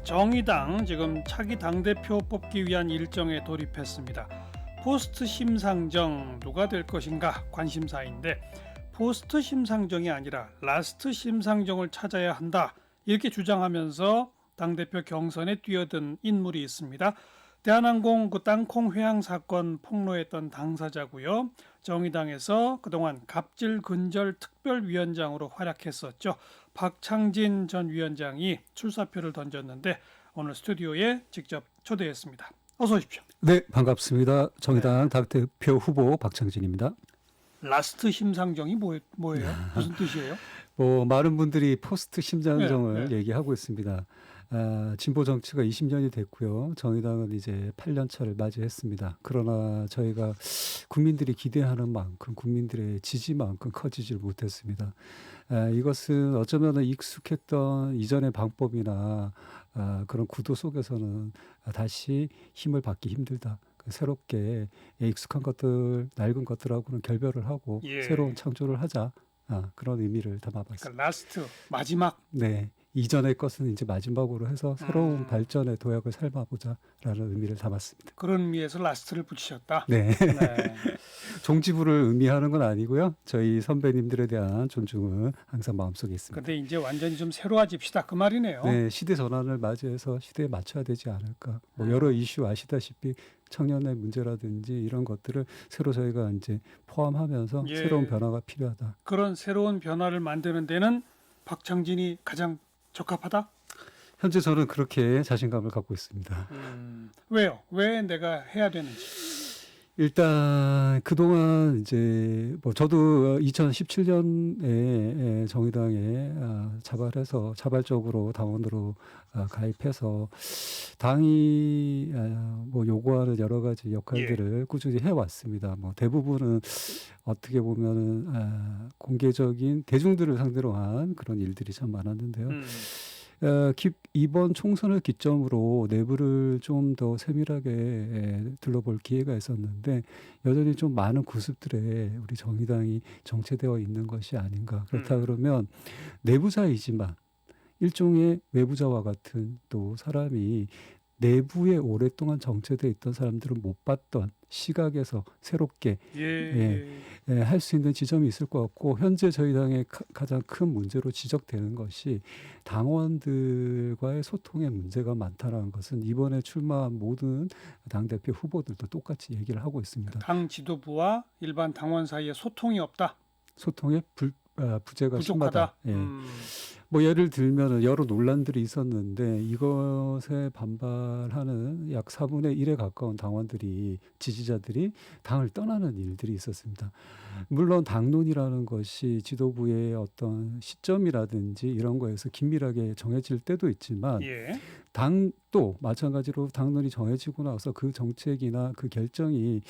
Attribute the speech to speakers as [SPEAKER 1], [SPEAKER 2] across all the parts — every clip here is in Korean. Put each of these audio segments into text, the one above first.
[SPEAKER 1] 정의당 지금 차기 당대표 뽑기 위한 일정에 돌입했습니다. 포스트 심상정 누가 될 것인가 관심사인데 포스트 심상정이 아니라 라스트 심상정을 찾아야 한다 이렇게 주장하면서 당대표 경선에 뛰어든 인물이 있습니다. 대한항공 그 땅콩 회항 사건 폭로했던 당사자고요. 정의당에서 그동안 갑질 근절 특별위원장으로 활약했었죠. 박창진 전 위원장이 출사표를 던졌는데 오늘 스튜디오에 직접 초대했습니다. 어서 오십시오.
[SPEAKER 2] 네, 반갑습니다. 정의당 당대표 후보 박창진입니다.
[SPEAKER 1] 라스트 심상정이 뭐예요? 무슨 뜻이에요?
[SPEAKER 2] 많은 분들이 포스트 심상정을
[SPEAKER 1] 네.
[SPEAKER 2] 얘기하고 있습니다. 진보 정치가 20년이 됐고요. 정의당은 이제 8년 차를 맞이했습니다. 그러나 저희가 국민들이 기대하는 만큼 국민들의 지지만큼 커지질 못했습니다. 이것은 어쩌면 익숙했던 이전의 방법이나 그런 구도 속에서는 다시 힘을 받기 힘들다. 새롭게 익숙한 것들, 낡은 것들하고는 결별을 하고 새로운 창조를 하자. 그런 의미를 담아봤습니다.
[SPEAKER 1] 그러니까 라스트, 마지막.
[SPEAKER 2] 네. 이전의 것은 이제 마지막으로 해서 새로운 발전의 도약을 삶아보자라는 의미를 담았습니다.
[SPEAKER 1] 그런 의미에서 라스트를 붙이셨다.
[SPEAKER 2] 네.
[SPEAKER 1] 네.
[SPEAKER 2] 종지부를 의미하는 건 아니고요. 저희 선배님들에 대한 존중은 항상 마음속에 있습니다.
[SPEAKER 1] 근데 이제 완전히 좀 새로워집시다 그 말이네요.
[SPEAKER 2] 네, 시대 전환을 맞이해서 시대에 맞춰야 되지 않을까. 여러 이슈 아시다시피 청년의 문제라든지 이런 것들을 새로 저희가 이제 포함하면서 새로운 변화가 필요하다.
[SPEAKER 1] 그런 새로운 변화를 만드는 데는 박창진이 가장 적합하다?
[SPEAKER 2] 현재 저는 그렇게 자신감을 갖고 있습니다.
[SPEAKER 1] 왜요? 왜 내가 해야 되는지?
[SPEAKER 2] 일단 그동안 이제 저도 2017년에 정의당에 자발적으로 당원으로 가입해서 당이 요구하는 여러 가지 역할들을 꾸준히 해왔습니다. 대부분은 어떻게 보면은 공개적인 대중들을 상대로 한 그런 일들이 참 많았는데요. 이번 총선을 기점으로 내부를 좀 더 세밀하게 둘러볼 기회가 있었는데 여전히 좀 많은 구습들에 우리 정의당이 정체되어 있는 것이 아닌가. 그렇다 그러면 내부자이지만 일종의 외부자와 같은 또 사람이 내부에 오랫동안 정체되어 있던 사람들은 못 봤던 시각에서 새롭게 할 수 있는 지점이 있을 것 같고 현재 저희 당의 가장 큰 문제로 지적되는 것이 당원들과의 소통의 문제가 많다는 것은 이번에 출마한 모든 당대표 후보들도 똑같이 얘기를 하고 있습니다.
[SPEAKER 1] 당 지도부와 일반 당원 사이에 소통이 없다.
[SPEAKER 2] 소통의 부재가
[SPEAKER 1] 부족하다.
[SPEAKER 2] 심하다. 예를 들면 여러 논란들이 있었는데 이것에 반발하는 약 4분의 1에 가까운 지지자들이 당을 떠나는 일들이 있었습니다. 물론 당론이라는 것이 지도부의 어떤 시점이라든지 이런 거에서 긴밀하게 정해질 때도 있지만 당도 마찬가지로 당론이 정해지고 나서 그 정책이나 그 결정이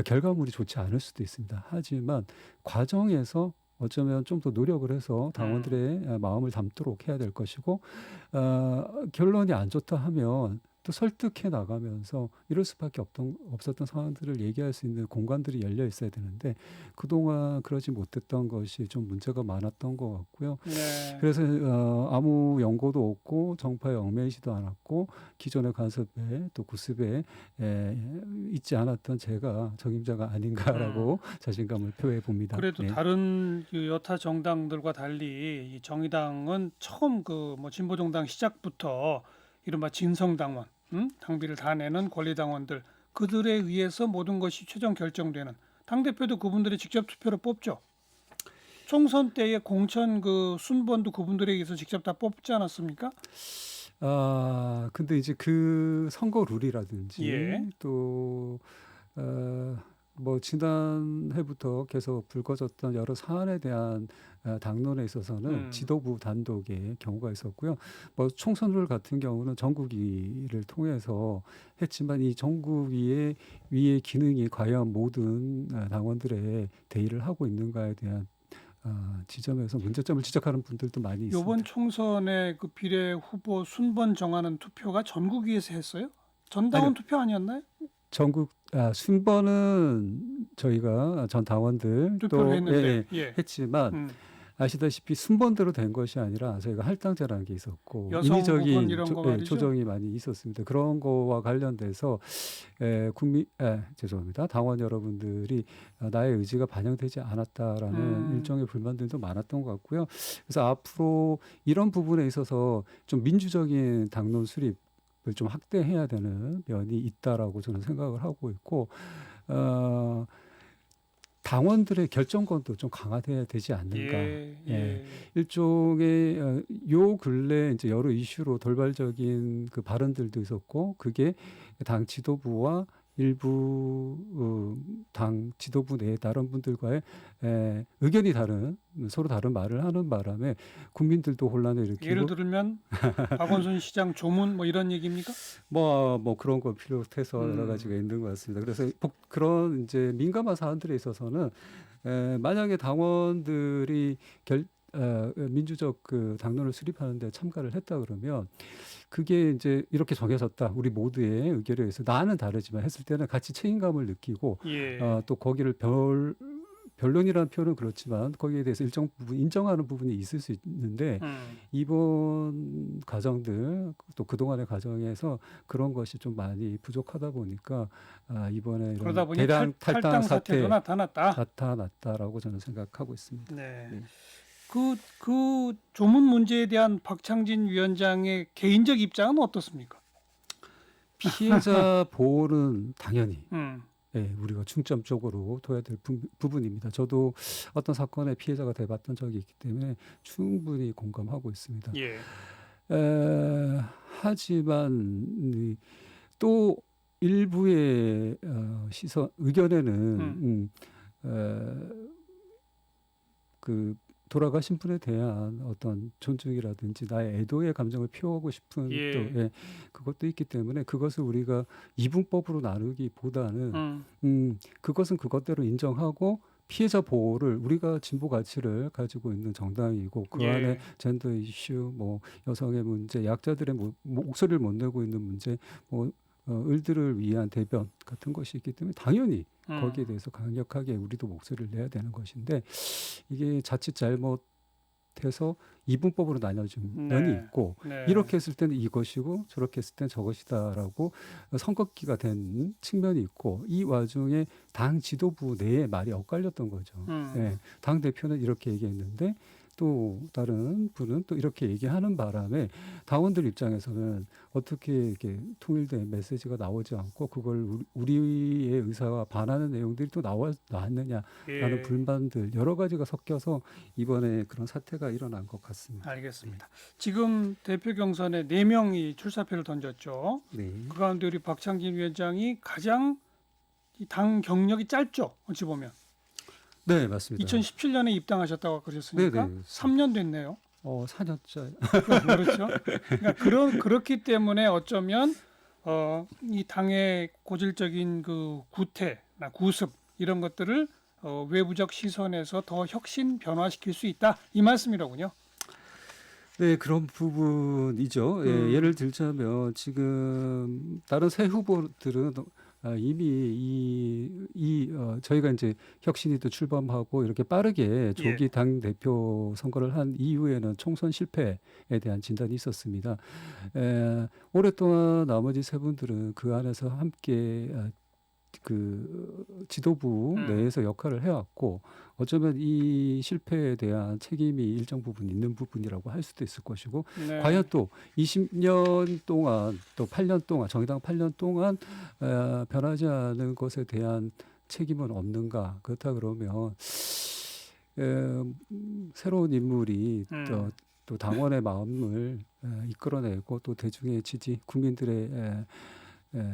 [SPEAKER 2] 결과물이 좋지 않을 수도 있습니다. 하지만 과정에서 어쩌면 좀 더 노력을 해서 당원들의 마음을 담도록 해야 될 것이고 결론이 안 좋다 하면 또 설득해 나가면서 이럴 수밖에 없었던 상황들을 얘기할 수 있는 공간들이 열려 있어야 되는데 그동안 그러지 못했던 것이 좀 문제가 많았던 것 같고요. 그래서 아무 연고도 없고 정파에 얽매이지도 않았고 기존의 간섭에 또 구습에 있지 않았던 제가 적임자가 아닌가라고 자신감을 표해 봅니다.
[SPEAKER 1] 그래도 다른 여타 정당들과 달리 이 정의당은 처음 진보정당 시작부터 이른바 진성당원, 당비를 다 내는 권리당원들 그들에 의해서 모든 것이 최종 결정되는 당대표도 그분들이 직접 투표로 뽑죠. 총선 때의 공천 순번도 그분들에 의해서 직접 다 뽑지 않았습니까?
[SPEAKER 2] 근데 이제 그 선거 룰이라든지 또 지난해부터 계속 불거졌던 여러 사안에 대한 당론에 있어서는 지도부 단독의 경우가 있었고요. 총선룰 같은 경우는 전국위를 통해서 했지만 이 전국위의 기능이 과연 모든 당원들의 대의를 하고 있는가에 대한 지점에서 문제점을 지적하는 분들도 많이 있습니다.
[SPEAKER 1] 이번 총선의 그 비례 후보 순번 정하는 투표가 전국위에서 했어요? 전당원 투표 아니었나요?
[SPEAKER 2] 순번은 저희가 전 당원들
[SPEAKER 1] 투표를 했는데
[SPEAKER 2] 했지만 아시다시피 순번대로 된 것이 아니라 저희가 할당제라는 게 있었고
[SPEAKER 1] 여성 부분
[SPEAKER 2] 인위적인
[SPEAKER 1] 이런 거 말이죠.
[SPEAKER 2] 조정이 많이 있었습니다. 그런 거와 관련돼서 죄송합니다. 당원 여러분들이 나의 의지가 반영되지 않았다라는 일종의 불만들도 많았던 것 같고요. 그래서 앞으로 이런 부분에 있어서 좀 민주적인 당론 수립을 좀 확대해야 되는 면이 있다라고 저는 생각을 하고 있고 당원들의 결정권도 좀 강화돼야 되지 않는가. 예. 일종의 요 근래 이제 여러 이슈로 돌발적인 그 발언들도 있었고 그게 당 지도부와 일부 당 지도부 내 다른 분들과의 의견이 다른 서로 다른 말을 하는 바람에 국민들도 혼란을 일으키고
[SPEAKER 1] 예를 들면 박원순 시장 조문 뭐 이런 얘기입니까?
[SPEAKER 2] 뭐 그런 거 비롯해서 여러 가지가 있는 것 같습니다. 그래서 그런 이제 민감한 사안들에 있어서는 만약에 당원들이 민주적 그 당론을 수립하는데 참가를 했다 그러면 그게 이제 이렇게 정해졌다. 우리 모두의 의견에 의해서 나는 다르지만 했을 때는 같이 책임감을 느끼고 또 거기를 변론이라는 표현은 그렇지만 거기에 대해서 일정 부분 인정하는 부분이 있을 수 있는데 이번 과정들 또 그동안의 과정에서 그런 것이 좀 많이 부족하다 보니까 이번에
[SPEAKER 1] 그러다
[SPEAKER 2] 이런
[SPEAKER 1] 보니
[SPEAKER 2] 대량
[SPEAKER 1] 탈당 사태도
[SPEAKER 2] 나타났다라고 저는 생각하고 있습니다.
[SPEAKER 1] 네.
[SPEAKER 2] 네.
[SPEAKER 1] 그 조문 문제에 대한 박창진 위원장의 개인적 입장은 어떻습니까?
[SPEAKER 2] 피해자 보호는 당연히
[SPEAKER 1] 네,
[SPEAKER 2] 우리가 중점적으로 둬야 될 부분입니다. 저도 어떤 사건의 피해자가 돼봤던 적이 있기 때문에 충분히 공감하고 있습니다.
[SPEAKER 1] 예.
[SPEAKER 2] 하지만 또 일부의 의견에는 그 돌아가신 분에 대한 어떤 존중이라든지 나의 애도의 감정을 표하고 싶은 또 그것도 있기 때문에 그것을 우리가 이분법으로 나누기보다는 그것은 그것대로 인정하고 피해자 보호를 우리가 진보 가치를 가지고 있는 정당이고 그 안에 젠더 이슈, 뭐 여성의 문제, 약자들의 목소리를 못 내고 있는 문제, 을들을 위한 대변 같은 것이 있기 때문에 당연히 거기에 대해서 강력하게 우리도 목소리를 내야 되는 것인데 이게 자칫 잘못해서 이분법으로 나눠진 면이 있고 이렇게 했을 때는 이것이고 저렇게 했을 때는 저것이다라고 선긋기가 된 측면이 있고 이 와중에 당 지도부 내에 말이 엇갈렸던 거죠. 당 대표는 이렇게 얘기했는데 또 다른 분은 또 이렇게 얘기하는 바람에 당원들 입장에서는 어떻게 이렇게 통일된 메시지가 나오지 않고 그걸 우리의 의사와 반하는 내용들이 또 나왔느냐라는 불만들 여러 가지가 섞여서 이번에 그런 사태가 일어난 것 같습니다.
[SPEAKER 1] 알겠습니다. 지금 대표 경선에 4명이 출사표를 던졌죠. 그 가운데 우리 박창진 위원장이 가장 당 경력이 짧죠. 어찌 보면.
[SPEAKER 2] 네, 맞습니다.
[SPEAKER 1] 2017년에 입당하셨다고 그러셨으니까 3년 됐네요.
[SPEAKER 2] 4년째.
[SPEAKER 1] 그렇죠. 그러니까 그렇기 때문에 어쩌면 이 당의 고질적인 그 구태나 구습 이런 것들을 외부적 시선에서 더 혁신 변화시킬 수 있다 이 말씀이로군요.
[SPEAKER 2] 네, 그런 부분이죠. 예를 들자면 지금 다른 새 후보들은 이미 저희가 이제 혁신위도 출범하고 이렇게 빠르게 조기 당 대표 선거를 한 이후에는 총선 실패에 대한 진단이 있었습니다. 오랫동안 나머지 세 분들은 그 안에서 함께 그 지도부 내에서 역할을 해왔고 어쩌면 이 실패에 대한 책임이 일정 부분 있는 부분이라고 할 수도 있을 것이고 과연 또 20년 동안 또 8년 동안 정의당 8년 동안 변하지 않은 것에 대한 책임은 없는가. 그렇다 그러면 새로운 인물이 또 당원의 마음을 이끌어내고 또 대중의 지지 국민들의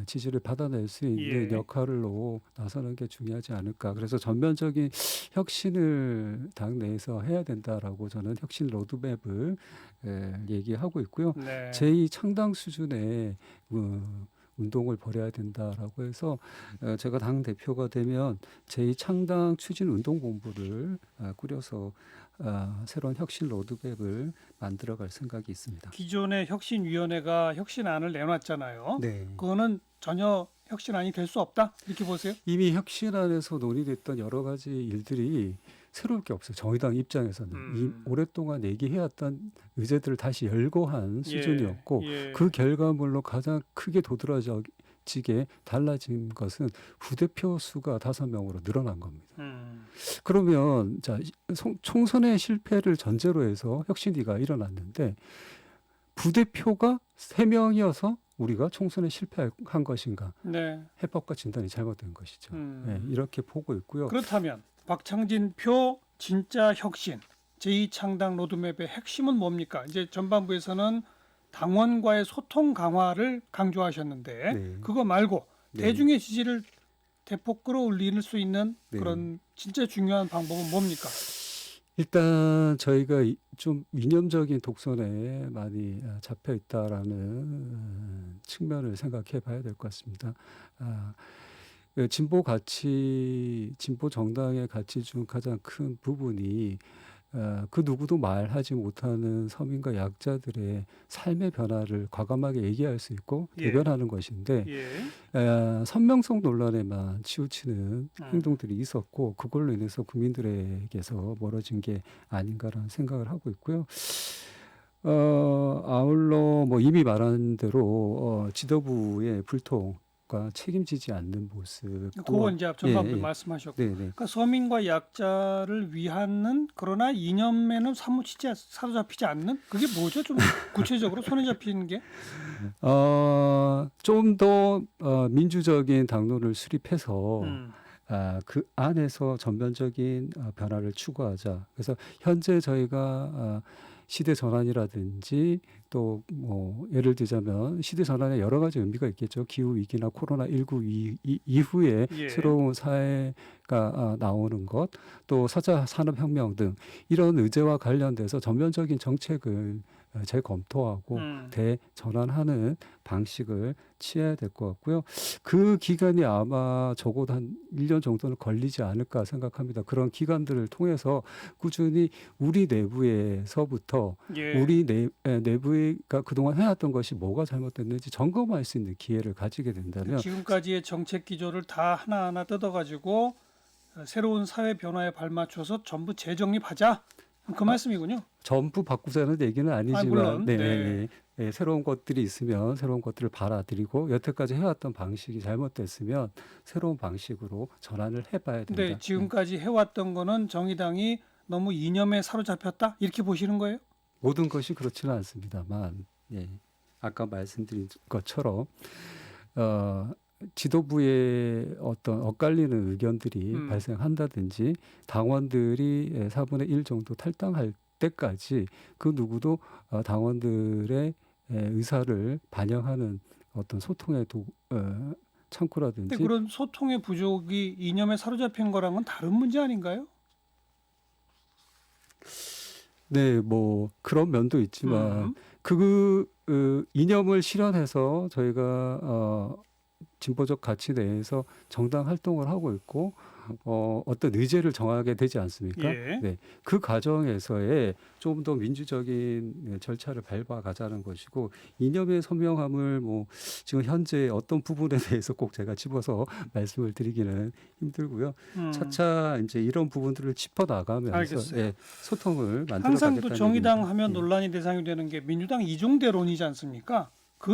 [SPEAKER 2] 지지를 받아낼 수 있는 역할로 나서는 게 중요하지 않을까. 그래서 전면적인 혁신을 당 내에서 해야 된다라고 저는 혁신 로드맵을 얘기하고 있고요. 제2 창당 수준의 운동을 벌여야 된다라고 해서 제가 당 대표가 되면 제2 창당 추진 운동 본부를 꾸려서 새로운 혁신 로드맵을 만들어갈 생각이 있습니다.
[SPEAKER 1] 기존의 혁신위원회가 혁신안을 내놨잖아요. 그거는 전혀 혁신안이 될 수 없다 이렇게 보세요?
[SPEAKER 2] 이미 혁신안에서 논의됐던 여러 가지 일들이 새로울 게 없어요. 정의당 입장에서는 오랫동안 얘기해왔던 의제들을 다시 열거한 수준이었고
[SPEAKER 1] 예.
[SPEAKER 2] 그 결과물로 가장 크게 도드라지게 달라진 것은 부대표 수가 5명으로 늘어난 겁니다. 그러면 자, 총선의 실패를 전제로 해서 혁신위가 일어났는데 부대표가 3명이어서 우리가 총선에 실패한 것인가?
[SPEAKER 1] 네.
[SPEAKER 2] 해법과 진단이 잘못된 것이죠. 네, 이렇게 보고 있고요.
[SPEAKER 1] 그렇다면 박창진 표 진짜 혁신 제2창당 로드맵의 핵심은 뭡니까? 이제 전반부에서는 당원과의 소통 강화를 강조하셨는데
[SPEAKER 2] 네.
[SPEAKER 1] 그거 말고
[SPEAKER 2] 네.
[SPEAKER 1] 대중의 지지를 대폭 끌어올릴 수 있는
[SPEAKER 2] 네.
[SPEAKER 1] 그런 진짜 중요한 방법은 뭡니까?
[SPEAKER 2] 일단 저희가 좀 이념적인 독선에 많이 잡혀 있다라는 측면을 생각해 봐야 될 것 같습니다. 진보 정당의 가치 중 가장 큰 부분이 그 누구도 말하지 못하는 서민과 약자들의 삶의 변화를 과감하게 얘기할 수 있고
[SPEAKER 1] 예.
[SPEAKER 2] 대변하는 것인데 선명성 논란에만 치우치는 행동들이 있었고 그걸로 인해서 국민들에게서 멀어진 게 아닌가라는 생각을 하고 있고요. 아울러 뭐 이미 말한 대로 지도부의 불통과 책임지지 않는 모습.
[SPEAKER 1] 그건 이제 전반부에
[SPEAKER 2] 예, 예.
[SPEAKER 1] 말씀하셨고
[SPEAKER 2] 네네.
[SPEAKER 1] 그러니까 서민과 약자를 위하는 그러나 이념에는 사로잡히지 않는 그게 뭐죠? 좀 구체적으로 손에 잡히는 게?
[SPEAKER 2] 좀 더 민주적인 당론을 수립해서 그 안에서 전면적인 변화를 추구하자. 그래서 현재 저희가 시대 전환이라든지 또 뭐 예를 들자면 시대 전환에 여러 가지 의미가 있겠죠. 기후 위기나 코로나19 이후에
[SPEAKER 1] 예.
[SPEAKER 2] 새로운 사회가 나오는 것, 또 4차 산업혁명 등 이런 의제와 관련돼서 전면적인 정책을 재검토하고 대전환하는 방식을 취해야 될 것 같고요. 그 기간이 아마 적어도 한 1년 정도는 걸리지 않을까 생각합니다. 그런 기간들을 통해서 꾸준히 우리 내부에서부터
[SPEAKER 1] 예.
[SPEAKER 2] 우리 내부가 그동안 해왔던 것이 뭐가 잘못됐는지 점검할 수 있는 기회를 가지게 된다면
[SPEAKER 1] 지금까지의 정책 기조를 다 하나하나 뜯어가지고 새로운 사회 변화에 발맞춰서 전부 재정립하자 그 말씀이군요.
[SPEAKER 2] 전부 바꾸자는 얘기는 아니지만
[SPEAKER 1] 물론,
[SPEAKER 2] 새로운 것들이 있으면 새로운 것들을 받아들이고 여태까지 해왔던 방식이 잘못됐으면 새로운 방식으로 전환을 해봐야 된다.
[SPEAKER 1] 근데 지금까지 해왔던 거는 정의당이 너무 이념에 사로잡혔다 이렇게 보시는 거예요?
[SPEAKER 2] 모든 것이 그렇지는 않습니다만 아까 말씀드린 것처럼 지도부의 어떤 엇갈리는 의견들이 발생한다든지 당원들이 4분의 1 정도 탈당할 때까지 그 누구도 당원들의 의사를 반영하는 어떤 소통의 창구라든지.
[SPEAKER 1] 근데 그런 소통의 부족이 이념에 사로잡힌 거랑은 다른 문제 아닌가요?
[SPEAKER 2] 네, 뭐 그런 면도 있지만 그 이념을 실현해서 저희가 진보적 가치 내에서 정당 활동을 하고 있고 어떤 의제를 정하게 되지 않습니까?
[SPEAKER 1] 예.
[SPEAKER 2] 네, 그 과정에서의 좀 더 민주적인 절차를 밟아가자는 것이고 이념의 선명함을 뭐 지금 현재 어떤 부분에 대해서 꼭 제가 집어서 말씀을 드리기는 힘들고요. 차차 이제 이런 부분들을 짚어 나가면서 소통을 만들어
[SPEAKER 1] 항상
[SPEAKER 2] 가겠다는
[SPEAKER 1] 또 정의당
[SPEAKER 2] 얘기입니다.
[SPEAKER 1] 하면 논란이 대상이 되는 게 민주당 이중대론이지 않습니까? 그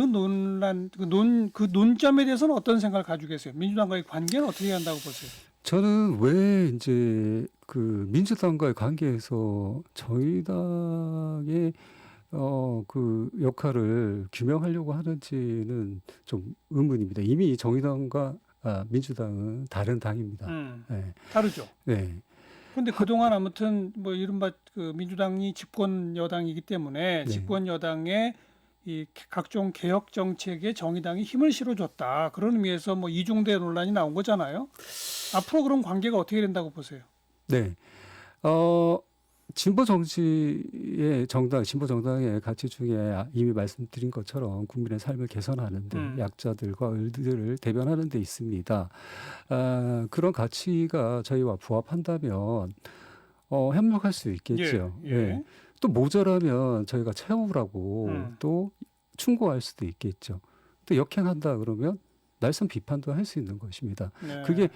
[SPEAKER 1] 논점에 대해서는 어떤 생각을 가지고 계세요? 민주당과의 관계는 어떻게 한다고 보세요?
[SPEAKER 2] 저는 왜 이제 그 민주당과의 관계에서 정의당의 그 역할을 규명하려고 하는지는 좀 의문입니다. 이미 정의당과 민주당은 다른 당입니다. 네.
[SPEAKER 1] 다르죠.
[SPEAKER 2] 네.
[SPEAKER 1] 그런데 그동안 아무튼 뭐 이른바 그 민주당이 집권 여당이기 때문에
[SPEAKER 2] 네.
[SPEAKER 1] 집권 여당의 이 각종 개혁 정책에 정의당이 힘을 실어줬다. 그런 의미에서 뭐 이중대 논란이 나온 거잖아요. 앞으로 그런 관계가 어떻게 된다고 보세요?
[SPEAKER 2] 네. 진보 정치의 진보 정당의 가치 중에 이미 말씀드린 것처럼 국민의 삶을 개선하는데 약자들과 을들을 대변하는 데 있습니다. 그런 가치가 저희와 부합한다면 협력할 수 있겠죠.
[SPEAKER 1] 예.
[SPEAKER 2] 또 모자라면 저희가 채우라고 또 충고할 수도 있겠죠. 또 역행한다 그러면 날선 비판도 할 수 있는 것입니다.
[SPEAKER 1] 네.
[SPEAKER 2] 그게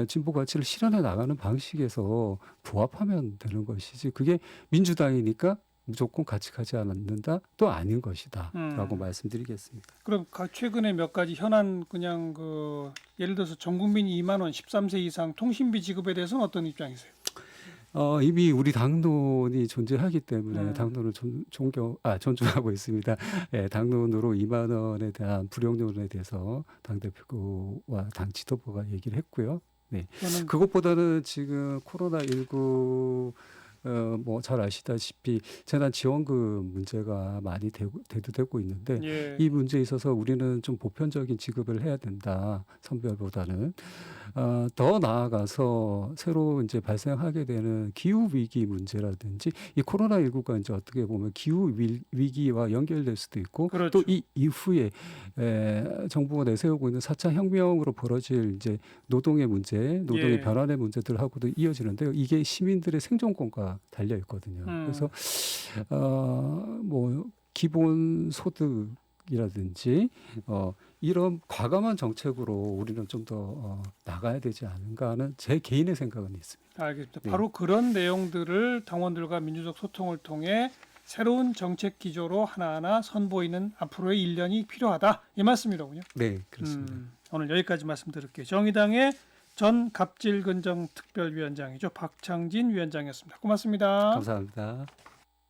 [SPEAKER 2] 진보 가치를 실현해 나가는 방식에서 부합하면 되는 것이지 그게 민주당이니까 무조건 같이 가지 않는다 또 아닌 것이다라고 말씀드리겠습니다.
[SPEAKER 1] 그럼 최근에 몇 가지 현안 그냥 예를 들어서 전 국민이 2만 원 13세 이상 통신비 지급에 대해서는 어떤 입장이세요?
[SPEAKER 2] 이미 우리 당론이 존재하기 때문에 당론을 존중하고 있습니다. 예, 당론으로 2만 원에 대한 불용론에 대해서 당대표와 당 지도부가 얘기를 했고요. 네. 그것보다는 지금 코로나19 뭐 잘 아시다시피 재난지원금 문제가 많이 대두되고 있는데
[SPEAKER 1] 예.
[SPEAKER 2] 이 문제에 있어서 우리는 좀 보편적인 지급을 해야 된다. 선별보다는 더 나아가서 새로 이제 발생하게 되는 기후 위기 문제라든지 이 코로나19가 이제 어떻게 보면 기후 위기와 연결될 수도 있고
[SPEAKER 1] 그렇죠.
[SPEAKER 2] 또 이 이후에 정부가 내세우고 있는 4차 혁명으로 벌어질 이제 노동의 문제, 노동의
[SPEAKER 1] 예.
[SPEAKER 2] 변환의 문제들하고도 이어지는데요. 이게 시민들의 생존권과 달려 있거든요. 그래서 뭐 기본 소득이라든지 이런 과감한 정책으로 우리는 좀 더 나가야 되지 않은가 하는 제 개인의 생각은 있습니다.
[SPEAKER 1] 알겠습니다.
[SPEAKER 2] 네.
[SPEAKER 1] 바로 그런 내용들을 당원들과 민주적 소통을 통해 새로운 정책 기조로 하나하나 선보이는 앞으로의 1년이 필요하다. 이 말씀이로군요.
[SPEAKER 2] 네, 그렇습니다.
[SPEAKER 1] 오늘 여기까지 말씀드릴게요. 정의당의 전 갑질근정 특별위원장이죠. 박창진 위원장이었습니다. 고맙습니다.
[SPEAKER 2] 감사합니다.